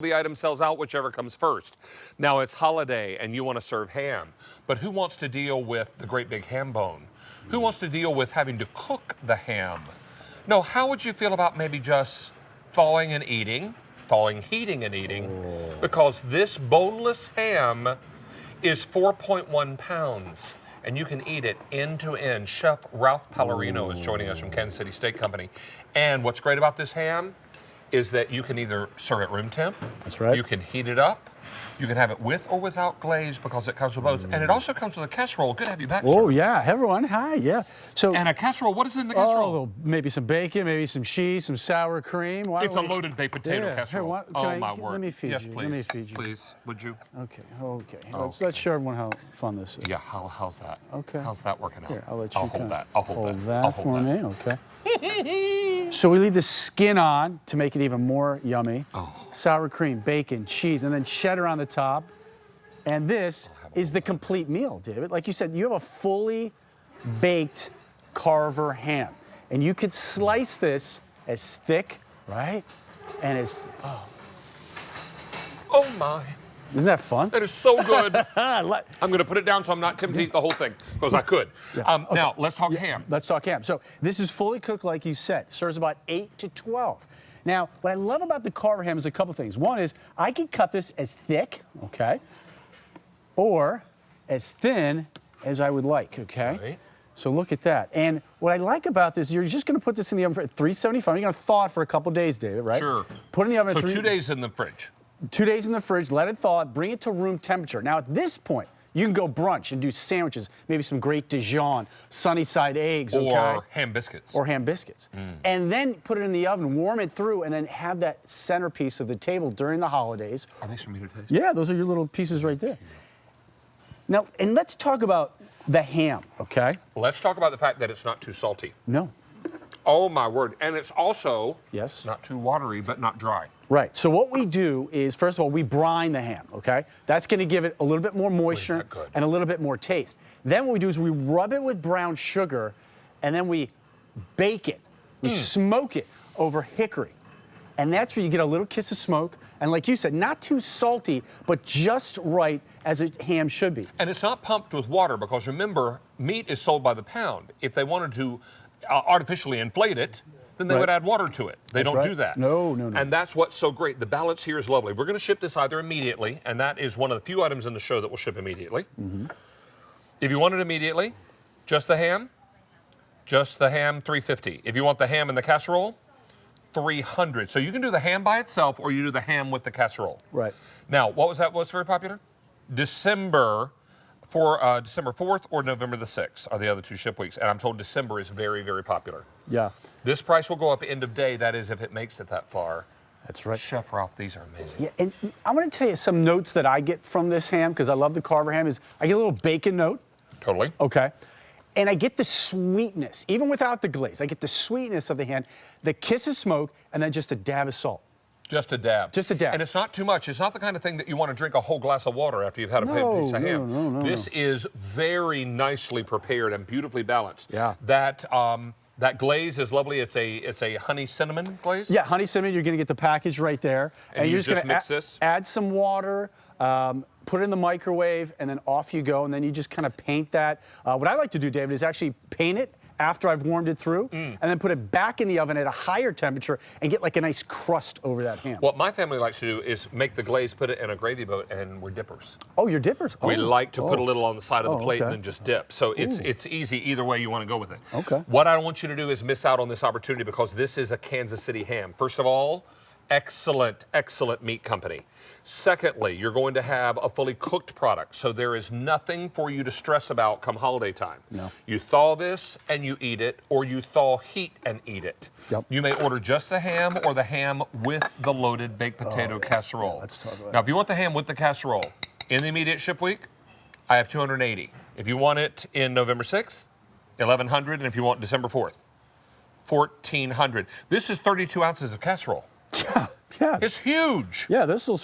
The item sells out, whichever comes first. Now it's holiday and you want to serve ham, but who wants to deal with the great big ham bone? Who wants to deal with having to cook the ham? No, how would you feel about maybe just thawing and eating, heating and eating, because this boneless ham is 4.1 pounds. And you can eat it end to end. Chef Ralph Pallarino is joining us from Kansas City Steak Company. And what's great about this ham is that you can either serve at room temp. That's right. You can heat it up. You can have it with or without glaze because it comes with both. And it also comes with a casserole. Good to have you back, Oh, sir. yeah. Hey, everyone. Hi. Yeah. So. And a casserole. What is in the casserole? Oh, maybe some bacon, maybe some cheese, some sour cream. It's a loaded baked potato casserole. Here, oh, my word. Let me feed yes, you. please. Let me feed you. Please, would you? Okay. Okay. Let's show everyone how fun this is. Yeah, how's that? Okay. How's that working out? Here, I'll let you hold that. I'll hold that. That I'll hold for that. me. Okay. So we leave the skin on to make it even more yummy. Oh. Sour cream, bacon, cheese, and then cheddar on the top. And this is the complete meal, David. Like you said, you have a fully baked Carver ham. And you could slice this as thick, right? And as, Oh, my. Isn't that fun? That is so good. I'm going to put it down so I'm not tempted to eat the whole thing, because I could. Okay. Now, let's talk ham. Let's talk ham. So this is fully cooked, like you said. Serves about 8 to 12. Now, what I love about the Carver ham is a couple things. One is I can cut this as thick, okay, or as thin as I would like, okay? Right. So look at that. And what I like about this, you're just going to put this in the oven for 375. You're going to thaw it for a couple days, David, right? Sure. Put it in the oven. So 2 days in the fridge. 2 days in the fridge, let it thaw, bring it to room temperature. Now at this point, you can go brunch and do sandwiches, maybe some great Dijon, sunny side eggs, okay? Or ham biscuits. Or ham biscuits. And then put it in the oven, warm it through, and then have that centerpiece of the table during the holidays. Are these for me to taste? Yeah, those are your little pieces right there. Now, and let's talk about the ham, okay? Let's talk about the fact that it's not too salty. No. Oh, my word. And it's also Yes. not too watery, but not dry. Right. So what we do is, first of all, we brine the ham, okay? That's going to give it a little bit more moisture that good? and a little bit more taste. Then what we do is we rub it with brown sugar, and then we bake it. We smoke it over hickory. And that's where you get a little kiss of smoke. And like you said, not too salty, but just right as a ham should be. And it's not pumped with water because, remember, meat is sold by the pound. If they wanted to artificially inflate it, then they would add water to it. They don't do that. No. And that's what's so great. The balance here is lovely. We're going to ship this either immediately, and that is one of the few items in the show that will ship immediately. If you want it immediately, just the ham, $350. If you want the ham and the casserole, $300. So you can do the ham by itself, or you do the ham with the casserole. Right. Now, what was that? What's very popular? December 4th or November the 6th are the other two ship weeks. And I'm told December is very, very popular. Yeah. This price will go up end of day. That is, if it makes it that far. That's right. Chef Ralph, these are amazing. Yeah, and I'm going to tell you some notes that I get from this ham, because I love the Carver ham, is I get a little bacon note. Totally. Okay. And I get the sweetness, even without the glaze. I get the sweetness of the ham, the kiss of smoke, and then just a dab of salt. Just a dab. Just a dab. And it's not too much. It's not the kind of thing that you want to drink a whole glass of water after you've had a piece of ham. No. This is very nicely prepared and beautifully balanced. Yeah. That glaze is lovely. It's a honey cinnamon glaze. Yeah, honey cinnamon, you're going to get the package right there. And you you're just gonna mix this? Add some water, put it in the microwave, and then off you go. And then you just kind of paint that. What I like to do, David, is actually paint it after I've warmed it through, and then put it back in the oven at a higher temperature and get like a nice crust over that ham. What my family likes to do is make the glaze, put it in a gravy boat, and we're dippers. Oh, you're dippers? We like to put a little on the side of the plate okay. and then just dip. So it's easy either way you want to go with it. Okay. What I don't want you to do is miss out on this opportunity, because this is a Kansas City ham. First of all, excellent meat company. Secondly, you're going to have a fully cooked product, so there is nothing for you to stress about come holiday time. No. You thaw this and you eat it, or you thaw heat and eat it. Yep. You may order just the ham or the ham with the loaded baked potato casserole. Yeah, let's talk about Now, if you want the ham with the casserole in the immediate ship week, I have $280. If you want it in November 6th, $1,100, and if you want December 4th, $1,400. This is 32 ounces of casserole. Yeah. It's huge. Yeah, this will,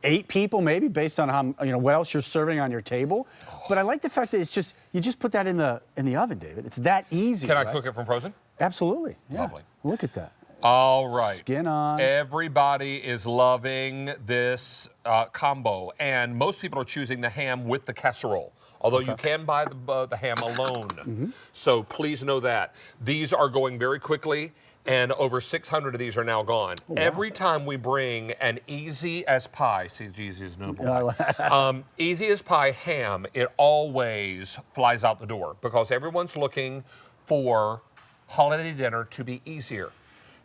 8 people maybe, based on how, what else you're serving on your table. But I like the fact that it's just, you just put that in the oven, David. It's that easy. Can I right? cook it from frozen? Absolutely. Yeah. Lovely. Look at that. All right. Skin on. Everybody is loving this combo, and most people are choosing the ham with the casserole. Although you can buy the ham alone. So please know that. These are going very quickly, and over 600 of these are now gone. Oh, wow. Every time we bring an easy as pie, see, easy as noble. Easy as pie ham, it always flies out the door because everyone's looking for holiday dinner to be easier.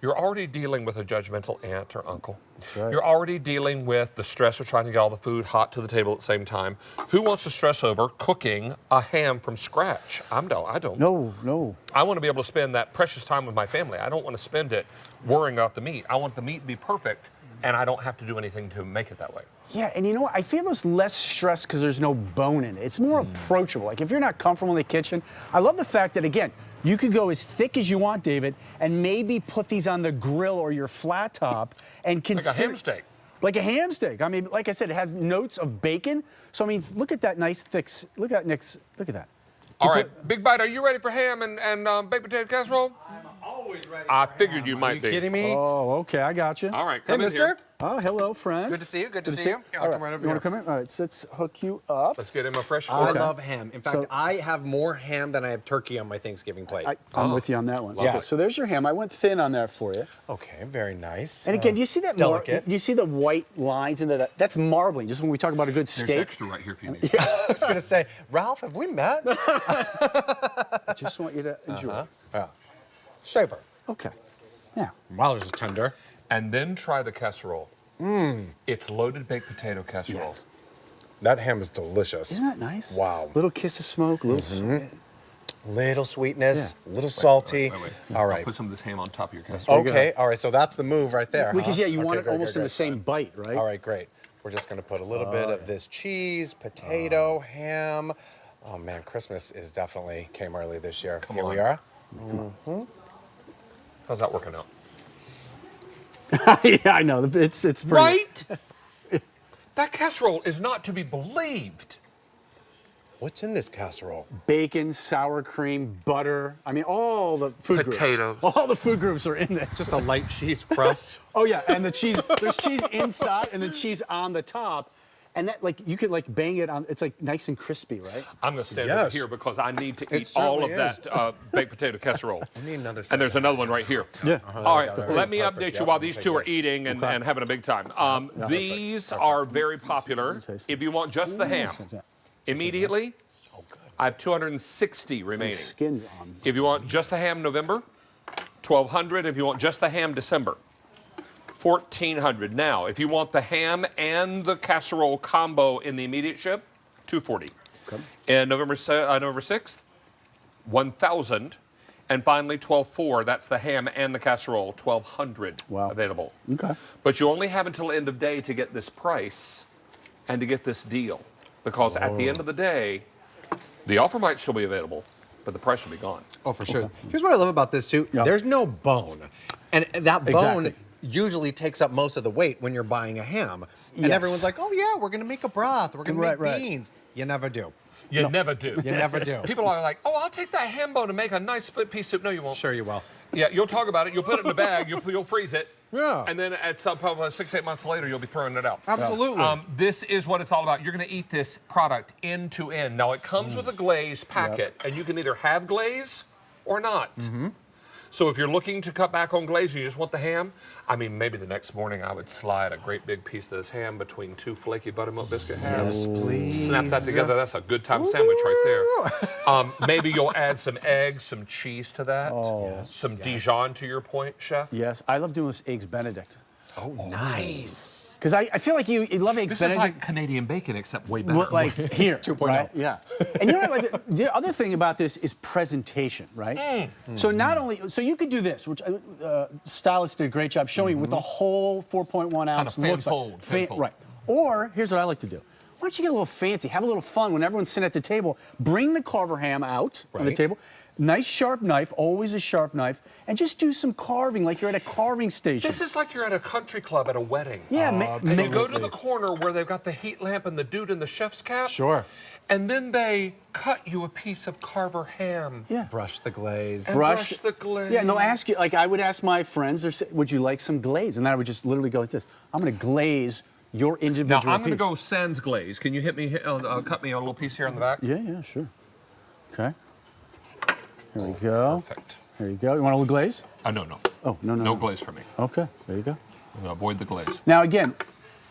You're already dealing with a judgmental aunt or uncle. That's right. You're already dealing with the stress of trying to get all the food hot to the table at the same time. Who wants to stress over cooking a ham from scratch? I don't. No. I want to be able to spend that precious time with my family. I don't want to spend it worrying about the meat. I want the meat to be perfect, and I don't have to do anything to make it that way. Yeah, and you know what? I feel there's less stress because there's no bone in it. It's more approachable. Like if you're not comfortable in the kitchen, I love the fact that, again, you could go as thick as you want, David, and maybe put these on the grill or your flat top and consider... Like a ham steak. Like a ham steak. I mean, like I said, it has notes of bacon. So, I mean, look at that nice thick... Look at Nick's... Look at that. All right, Big Bite, are you ready for ham and baked potato casserole? I'm always ready. I figured you might be. Are you kidding me? Oh, okay, I got you. All right, Hey, come in mister. here. Oh, hello, friend. Good to see you. Good to see you. Here, I'll come right over You want here. to come in? All right, so let's hook you up. Let's get him a fresh I fork. love ham. In fact, So- I have more ham than I have turkey on my Thanksgiving plate. I'm with you on that one. Yeah. Okay, so there's your ham. I went thin on that for you. Okay, very nice. And again, do you see that? delicate. Do you see the white lines in that? That's marbling. Just when we talk about a good There's steak. extra right here for you. I was going to say, Ralph, have we met? I just want you to enjoy. Yeah. Shaver. Okay. Now, Wow, this is tender. And then try the casserole. It's loaded baked potato casserole. Yes. That ham is delicious. isn't that nice? Wow. Little kiss of smoke, little sweet. Little sweetness, little salty. Wait. All I'll right. put some of this ham on top of your casserole. Okay, all right, so that's the move right there. Because huh? yeah, you want it Okay, almost in great. the same bite, right? All right, great. We're just going to put a little bit of this cheese, potato, ham. Oh man, Christmas is definitely came early this year. Here we on. are. How's that working out? Yeah, I know. It's pretty. Right? That casserole is not to be believed. What's in this casserole? Bacon, sour cream, butter. I mean, all the food Potatoes. groups. All the food groups are in this. Just a light cheese crust. Oh yeah, and the cheese. There's cheese inside and then cheese on the top, and that like you could like bang it on. It's like nice and crispy, right? I'm going to stand over Yes. here because I need to It eat all of certainly is. that baked potato casserole. I need another And there's slice. another one right here. Yeah. All right, There we go. let me Perfect. update you Yep, while I'll these take two are this. eating and having a big time. These are very popular. If you want just the ham, immediately, So good. I have 260 remaining. Skins on. If you want just the ham November, 1,200. If you want just the ham December, 1,400. Now, if you want the ham and the casserole combo in the immediate ship, 240. Okay. And November 6th, 1,000. And finally, 12/4, that's the ham and the casserole, 1,200 Wow. available. Okay. But you only have until end of day to get this price and to get this deal. Because at the end of the day, the offer might still be available, but the price will be gone. Oh, for sure. Here's what I love about this too. Yeah. There's no bone, and that bone Exactly. usually takes up most of the weight when you're buying a ham. And Yes. everyone's like, "Oh yeah, we're gonna make a broth. We're gonna make Right. beans." You never do. You never do. You never do. People are like, oh, I'll take that ham bone and make a nice split pea soup. No, you won't. Sure, you will. Yeah, you'll talk about it. You'll put it in a bag. You'll freeze it. Yeah. And then at some probably 6-8 months later, you'll be throwing it out. Absolutely. This is what it's all about. You're going to eat this product end to end. Now, it comes with a glaze packet, and you can either have glaze or not. So if you're looking to cut back on glaze, you just want the ham, I mean, maybe the next morning I would slide a great big piece of this ham between 2 flaky buttermilk biscuit halves. Yes, please. Snap that together. That's a good time sandwich right there. Maybe you'll add some eggs, some cheese to that. Yes, Some yes. Dijon to your point, chef. Yes, I love doing this eggs Benedict. Oh, nice. Because I feel like you love eggs This Benedict. is like Canadian bacon, except way better. Well, like here, 2.0. right? Yeah. And you know what? Like the other thing about this is presentation, right? So not only, so you could do this, which stylist did a great job showing with the whole 4.1 ounce. fan looks like. fold, fan fold. Right. Or here's what I like to do. Why don't you get a little fancy, have a little fun when everyone's sitting at the table? Bring the Carver ham out on the Right. table. Nice sharp knife, always a sharp knife, and just do some carving like you're at a carving station. This is like you're at a country club at a wedding. Yeah, And you go to the corner where they've got the heat lamp and the dude in the chef's cap. Sure. And then they cut you a piece of Carver ham. yeah. Brush the glaze. And brush the glaze. Yeah, and they'll ask you, like I would ask my friends, would you like some glaze? And then I would just literally go like this. I'm going to glaze your individual Now, I'm going to piece. go sans glaze. Can you hit me, cut me a little piece here on the back? Yeah, sure. Okay. Here we go. Perfect. There you go. You want a little glaze? No. Oh, no. No glaze for me. Okay, there you go. I'm going to avoid the glaze. Now again,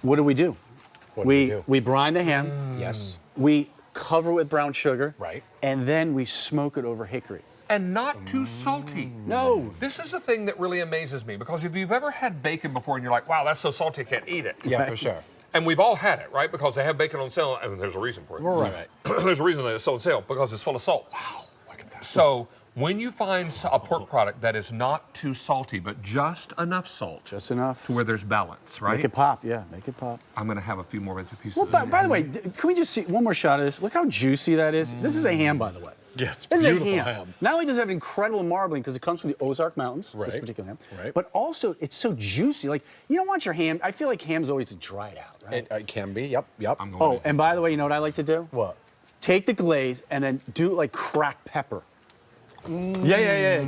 what do? What do we do? We brine the ham. Yes. We cover with brown sugar. Right. And then we smoke it over hickory. And not too salty. No. This is the thing that really amazes me, because if you've ever had bacon before and you're like, wow, that's so salty, I can't eat it. Yeah, for sure. And we've all had it, right? Because they have bacon on sale, and there's a reason for it. Right. There's a reason that it's so on sale, because it's full of salt. Wow, look at that. So when you find a pork product that is not too salty, but just enough salt, Just enough. to where there's balance, right? Make it pop, yeah, make it pop. I'm going to have a few more pieces Well, of this. by the way, can we just see one more shot of this? Look how juicy that is. This is a ham, by the way. Yeah, it's This beautiful is a ham. Not only does it have incredible marbling because it comes from the Ozark Mountains, this Right. particular ham, Right. but also it's so juicy. Like, you don't want your ham, I feel like ham's always dried out, right? It can be. Yep. I'm going Oh, and by the way, you know what I like to do? What? Take the glaze and then do like cracked pepper. Yeah.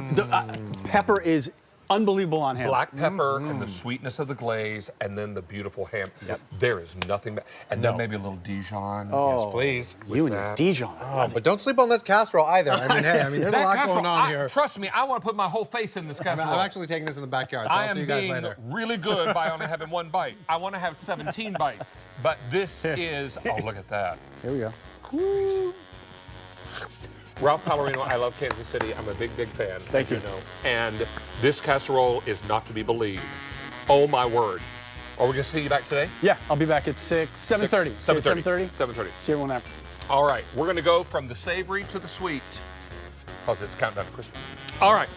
Pepper is unbelievable on ham. black pepper and the sweetness of the glaze, and then the beautiful ham. Yep. There is nothing but, and No. then maybe a little Dijon. Yes, please. You and your that. Dijon. Oh, but don't sleep on this casserole either. I mean, hey, there's a That lot casserole, going on here. Trust me, I want to put my whole face in this casserole. I'm actually taking this in the backyard, so I I'll am see you guys being later. really good by only having one bite. I want to have 17 bites, but this is, oh, look at that. Here we go. Ralph Palorino, I love Kansas City. I'm a big, big fan, Thank as you. you know. And this casserole is not to be believed. Oh, my word. Are we going to see you back today? Yeah, I'll be back at 7:30. 7:30. 7:30. 7:30. See everyone there. All right, we're going to go from the savory to the sweet, because it's countdown to Christmas. All right,